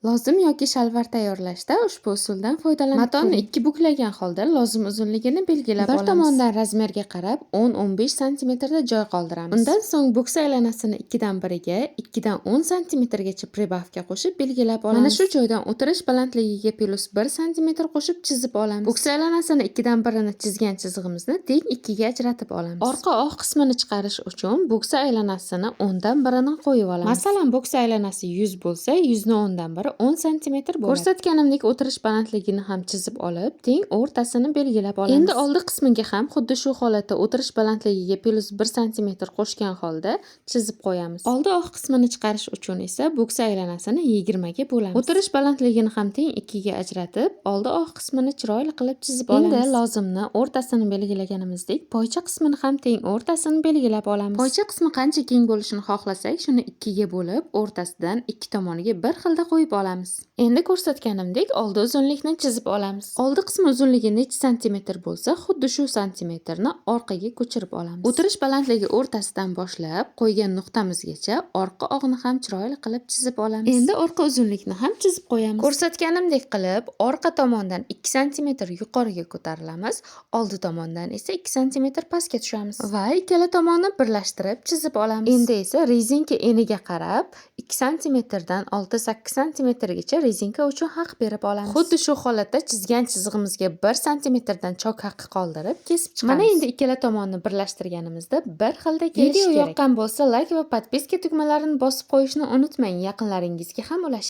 Lozim yoki shalvar tayyorlashda ushbu usuldan foydalanib matoni ikki buklagan holda lozim uzunligini belgilab olamiz. Bir tomondan razmerga qarab 10-15 santimetrda joy qoldiramiz. Undan so'ng bo'ks aylanasini 2dan 1ga, 2dan 10 santimetrgacha pribavka qo'shib belgilab olamiz. Mana shu joydan o'tirish balandligiga plus 1 santimetr qo'shib chizib olamiz. Bo'ks aylanasini 2dan 1ini chizgan chizig'imizni teng 2ga ajratib olamiz. Orqa oq qismini chiqarish uchun bo'ks aylanasini 10dan 1ini qo'yib olamiz. Masalan, bo'ks aylanasi 100 bo'lsa, 100ni 10dan 1 10 santimetr bo'ladi. Ko'rsatganimdek o'tirish balandligini ham chizib olib, teng o'rtasini belgilab olamiz. Endi oldi qismiga ham xuddi shu holatda o'tirish balandligiga plus 1 santimetr qo'shgan holda chizib qo'yamiz. Oldi oq qismini chiqarish uchun esa bo'ks aylanasini 20 ga bo'lamiz. O'tirish balandligini ham teng 2 ga ajratib, oldi oq qismini chiroyli qilib chizib olamiz. Endi lozimni o'rtasini belgilaganimizdek, poycha qismini ham teng o'rtasini belgilab olamiz. Poycha qismi qancha keng bo'lishini xohlasak, shuni 2 ga bo'lib, o'rtasidan ikki tomoniga bir xilda qo'yib olamiz. Endi ko'rsatganimdek oldi uzunlikni chizib olamiz. Oldi qismi uzunligi necha santimetr bo'lsa, xuddi shu santimetrni orqaga ko'chirib olamiz. O'tirish balandligi o'rtasidan boshlab qo'ygan nuqtamizgacha orqa og'ni ham chiroyli qilib chizib olamiz. Endi orqa uzunlikni ham chizib qo'yamiz. Ko'rsatganimdek qilib, orqa tomondan 2 santimetr yuqoriga ko'tarilamiz, oldi tomondan esa 2 santimetr pastga tushamiz va ikkala tomonni birlashtirib chizib olamiz. Endi esa rezinka eniga qarab 2 santimetrdan 6-8 santimetrgacha rezinka uchun haq berib olamiz. Xuddi shu holatda chizgan chizig'imizga 1 santimetrdan chok haqqi qoldirib kesib chiqamiz. Mana endi ikkala tomonni birlashtirganimizda bir xilda kelishi kerak. Video yoqqan bo'lsa, like va podpiska tugmalarini bosib qo'yishni unutmang. Yaqinlaringizga ham ulashing.